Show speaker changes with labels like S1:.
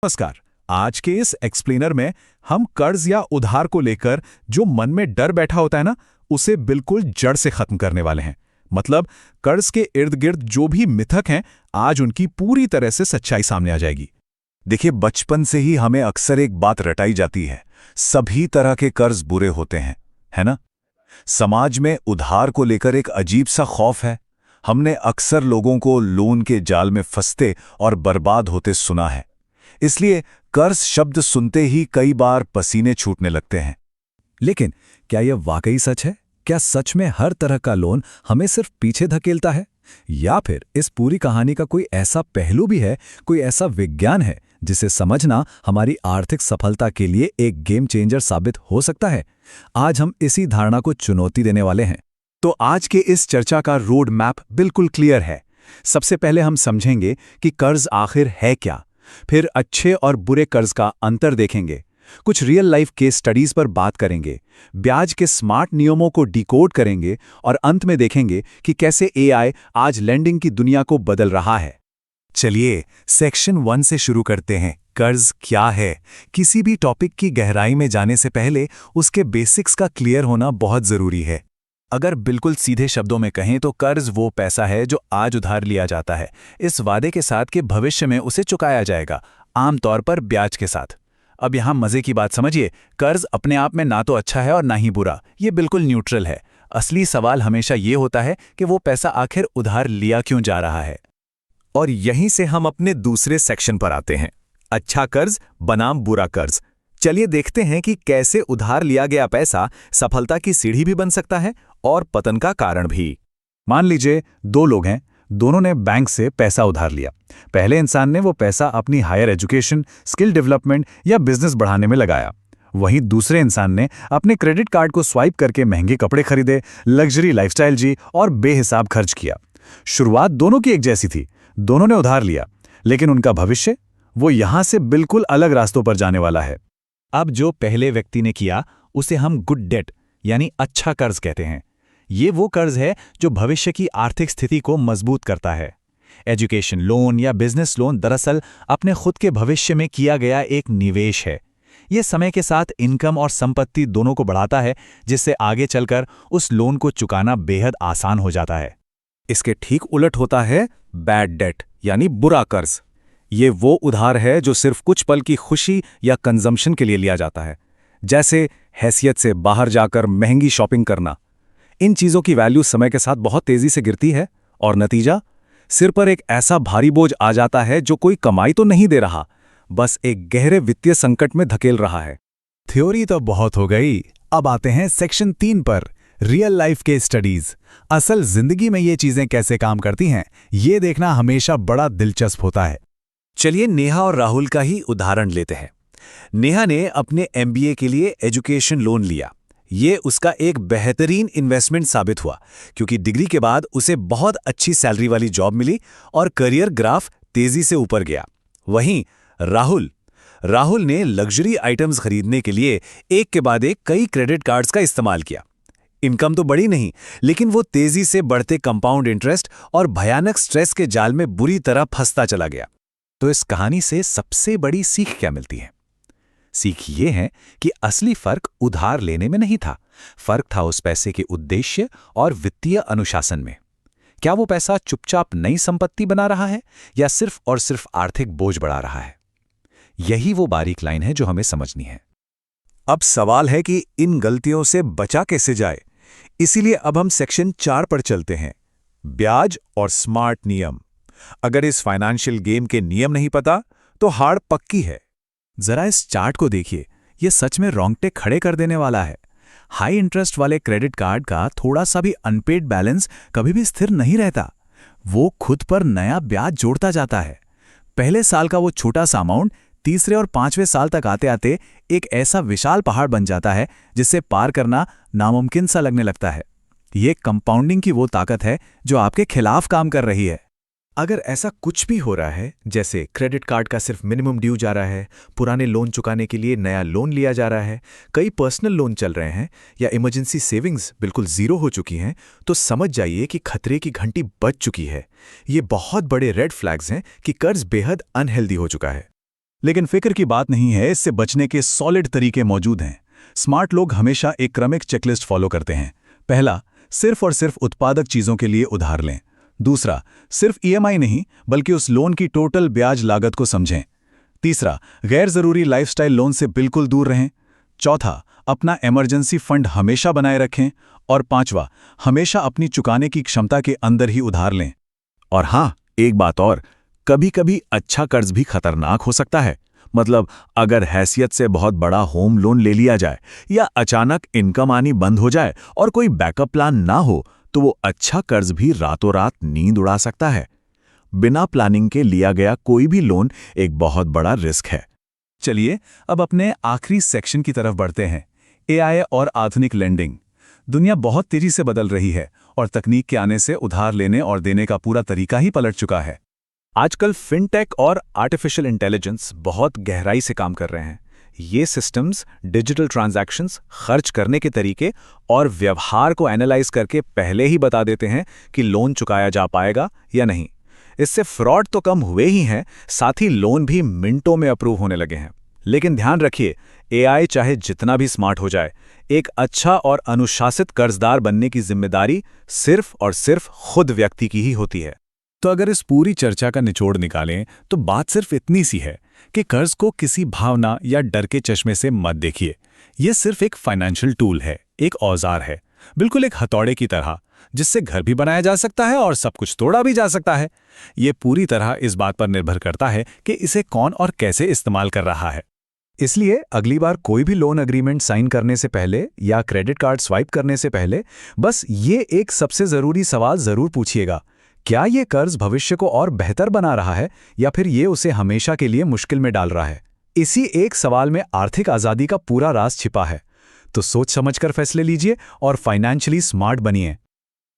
S1: नमस्कार। आज के इस एक्सप्लेनर में हम कर्ज या उधार को लेकर जो मन में डर बैठा होता है ना, उसे बिल्कुल जड़ से खत्म करने वाले हैं। मतलब कर्ज के इर्द गिर्द जो भी मिथक हैं, आज उनकी पूरी तरह से सच्चाई सामने आ जाएगी।
S2: देखिए, बचपन से ही हमें अक्सर एक बात रटाई जाती है, सभी तरह के कर्ज बुरे होते हैं, है ना? समाज में उधार को लेकर एक अजीब सा खौफ है। हमने अक्सर लोगों को लोन के जाल में फंसते और बर्बाद होते सुना है। इसलिए कर्ज शब्द सुनते ही कई बार पसीने छूटने लगते हैं।
S3: लेकिन क्या यह वाकई सच है? क्या सच में हर तरह का लोन हमें सिर्फ पीछे धकेलता है? या फिर इस पूरी कहानी का कोई ऐसा पहलू भी है, कोई ऐसा विज्ञान है जिसे समझना हमारी आर्थिक सफलता के लिए एक गेम चेंजर साबित हो सकता है? आज हम इसी धारणा को चुनौती देने वाले हैं।
S2: तो आज के इस चर्चा का रोड मैप बिल्कुल क्लियर है। सबसे पहले हम समझेंगे कि कर्ज आखिर है क्या, फिर अच्छे और बुरे कर्ज का अंतर देखेंगे, कुछ रियल लाइफ केस स्टडीज पर बात करेंगे, ब्याज के स्मार्ट नियमों को डिकोड करेंगे और अंत में देखेंगे कि कैसे एआई आज लेंडिंग की दुनिया को बदल रहा है। चलिए सेक्शन 1 से शुरू करते हैं। कर्ज क्या है? किसी भी टॉपिक की गहराई में जाने से पहले उसके बेसिक्स का क्लियर होना बहुत जरूरी है। अगर बिल्कुल सीधे शब्दों में कहें तो कर्ज वो पैसा है जो आज उधार लिया जाता है, इस वादे के साथ कि भविष्य में उसे चुकाया जाएगा, आमतौर पर ब्याज के साथ। अब यहाँ मजे की बात समझिए, कर्ज अपने आप में ना तो अच्छा है और ना ही बुरा, ये बिल्कुल न्यूट्रल है। असली सवाल हमेशा ये होता है कि वो पैसा आखिर उधार लिया क्यों जा रहा है। और यहीं से हम अपने दूसरे सेक्शन पर आते हैं, अच्छा कर्ज बनाम बुरा कर्ज। चलिए देखते हैं कि कैसे उधार लिया गया पैसा सफलता की सीढ़ी भी बन सकता है और पतन का कारण भी।
S1: मान लीजिए 2 लोग हैं, दोनों ने बैंक से पैसा उधार लिया। पहले इंसान ने वो पैसा अपनी हायर एजुकेशन, स्किल डेवलपमेंट या बिजनेस बढ़ाने में लगाया। वहीं दूसरे इंसान ने अपने क्रेडिट कार्ड को स्वाइप करके महंगे कपड़े खरीदे, लग्जरी लाइफस्टाइल जी और बेहिसाब खर्च किया। शुरुआत दोनों की एक जैसी थी, दोनों ने उधार लिया, लेकिन उनका भविष्य वो यहां से बिल्कुल अलग रास्तों पर जाने वाला है।
S3: अब जो पहले व्यक्ति ने किया उसे हम गुड डेट यानी अच्छा कर्ज कहते हैं। ये वो कर्ज है जो भविष्य की आर्थिक स्थिति को मजबूत करता है। एजुकेशन लोन या बिजनेस लोन दरअसल अपने खुद के भविष्य में किया गया एक निवेश है। ये समय के साथ इनकम और संपत्ति दोनों को बढ़ाता है, जिससे आगे चलकर उस लोन को चुकाना बेहद आसान हो जाता है।
S2: इसके ठीक उलट होता है बैड डेट यानी बुरा कर्ज। ये वो उधार है जो सिर्फ कुछ पल की खुशी या कंजम्पशन के लिए लिया जाता है, जैसे हैसियत से बाहर जाकर महंगी शॉपिंग करना। इन चीजों की वैल्यू समय के साथ बहुत तेजी से गिरती है और नतीजा सिर पर एक ऐसा भारी बोझ आ जाता है जो कोई कमाई तो नहीं दे रहा, बस एक गहरे वित्तीय संकट में धकेल रहा है।
S3: थ्योरी तो बहुत हो गई, अब आते हैं सेक्शन 3 पर, रियल लाइफ के स्टडीज। असल जिंदगी में ये चीजें कैसे काम करती हैं, ये देखना हमेशा बड़ा दिलचस्प होता है।
S2: चलिए नेहा और राहुल का ही उदाहरण लेते हैं। नेहा ने अपने एमबीए के लिए एजुकेशन लोन लिया। ये उसका एक बेहतरीन इन्वेस्टमेंट साबित हुआ, क्योंकि डिग्री के बाद उसे बहुत अच्छी सैलरी वाली जॉब मिली और करियर ग्राफ तेजी से ऊपर गया। वहीं राहुल ने लग्जरी आइटम्स खरीदने के लिए एक के बाद एक कई क्रेडिट कार्ड्स का इस्तेमाल किया। इनकम तो बढ़ी नहीं, लेकिन वो तेजी से बढ़ते कंपाउंड इंटरेस्ट और भयानक स्ट्रेस के जाल में बुरी तरह फंसता चला गया।
S3: तो इस कहानी से सबसे बड़ी सीख क्या मिलती है? सीख ये है कि असली फर्क उधार लेने में नहीं था, फर्क था उस पैसे के उद्देश्य और वित्तीय अनुशासन में। क्या वो पैसा चुपचाप नई संपत्ति बना रहा है या सिर्फ और सिर्फ आर्थिक बोझ बढ़ा रहा है? यही वो बारीक लाइन है जो हमें समझनी है।
S2: अब सवाल है कि इन गलतियों से बचा कैसे जाए। इसीलिए अब हम सेक्शन 4 पर चलते हैं, ब्याज और स्मार्ट नियम। अगर इस फाइनेंशियल गेम के नियम नहीं पता तो हार पक्की है।
S3: जरा इस चार्ट को देखिए, ये सच में रोंगटे खड़े कर देने वाला है। हाई इंटरेस्ट वाले क्रेडिट कार्ड का थोड़ा सा भी अनपेड बैलेंस कभी भी स्थिर नहीं रहता, वो खुद पर नया ब्याज जोड़ता जाता है। पहले साल का वो छोटा सा अमाउंट तीसरे और 5वें साल तक आते आते एक ऐसा विशाल पहाड़ बन जाता है जिससे पार करना नामुमकिन सा लगने लगता है। ये कंपाउंडिंग की वो ताकत है जो आपके खिलाफ काम कर रही है। अगर ऐसा कुछ भी हो रहा है, जैसे क्रेडिट कार्ड का सिर्फ मिनिमम ड्यू जा रहा है, पुराने लोन चुकाने के लिए नया लोन लिया जा रहा है, कई पर्सनल लोन चल रहे हैं या इमरजेंसी सेविंग्स बिल्कुल जीरो हो चुकी हैं, तो समझ जाइए कि खतरे की घंटी बज चुकी है। ये बहुत बड़े रेड फ्लैग्स हैं कि कर्ज बेहद अनहेल्दी हो चुका है।
S2: लेकिन फिक्र की बात नहीं है, इससे बचने के सॉलिड तरीके मौजूद हैं। स्मार्ट लोग हमेशा एक क्रमिक चेकलिस्ट फॉलो करते हैं। पहला, सिर्फ और सिर्फ उत्पादक चीजों के लिए उधार लें। दूसरा, सिर्फ ईएमआई नहीं बल्कि उस लोन की टोटल ब्याज लागत को समझें। तीसरा, गैर जरूरी लाइफस्टाइल लोन से बिल्कुल दूर रहें। चौथा, अपना इमरजेंसी फंड हमेशा बनाए रखें। और पांचवा, हमेशा अपनी चुकाने की क्षमता के अंदर ही उधार लें।
S3: और हाँ, एक बात और, कभी-कभी अच्छा कर्ज भी खतरनाक हो सकता है। मतलब अगर हैसियत से बहुत बड़ा होम लोन ले लिया जाए या अचानक इनकम आनी बंद हो जाए और कोई बैकअप प्लान ना हो, तो वो अच्छा कर्ज भी रातों रात नींद उड़ा सकता है। बिना प्लानिंग के लिया गया कोई भी लोन एक बहुत बड़ा रिस्क है।
S2: चलिए अब अपने आखिरी सेक्शन की तरफ बढ़ते हैं, एआई और आधुनिक लेंडिंग। दुनिया बहुत तेजी से बदल रही है और तकनीक के आने से उधार लेने और देने का पूरा तरीका ही पलट चुका है।
S3: आजकल फिनटेक और आर्टिफिशियल इंटेलिजेंस बहुत गहराई से काम कर रहे हैं। ये सिस्टम्स डिजिटल ट्रांजैक्शंस, खर्च करने के तरीके और व्यवहार को एनालाइज करके पहले ही बता देते हैं कि लोन चुकाया जा पाएगा या नहीं। इससे फ्रॉड तो कम हुए ही हैं, साथ ही लोन भी मिनटों में अप्रूव होने लगे हैं। लेकिन ध्यान रखिए, एआई चाहे जितना भी स्मार्ट हो जाए, एक अच्छा और अनुशासित कर्जदार बनने की जिम्मेदारी सिर्फ और सिर्फ खुद व्यक्ति की ही होती है।
S2: तो अगर इस पूरी चर्चा का निचोड़ निकालें तो बात सिर्फ इतनी सी है कि कर्ज को किसी भावना या डर के चश्मे से मत देखिए। यह सिर्फ एक फाइनेंशियल टूल है, एक औजार है, बिल्कुल एक हथौड़े की तरह, जिससे घर भी बनाया जा सकता है और सब कुछ तोड़ा भी जा सकता है। ये पूरी तरह इस बात पर निर्भर करता है कि इसे कौन और कैसे इस्तेमाल कर रहा है।
S1: इसलिए अगली बार कोई भी लोन एग्रीमेंट साइन करने से पहले या क्रेडिट कार्ड स्वाइप करने से पहले बस ये एक सबसे ज़रूरी सवाल ज़रूर पूछिएगा, क्या ये कर्ज भविष्य को और बेहतर बना रहा है या फिर ये उसे हमेशा के लिए मुश्किल में डाल रहा है? इसी एक सवाल में आर्थिक आज़ादी का पूरा राज छिपा है। तो सोच समझकर फैसले लीजिए और फाइनेंशियली स्मार्ट बनिए।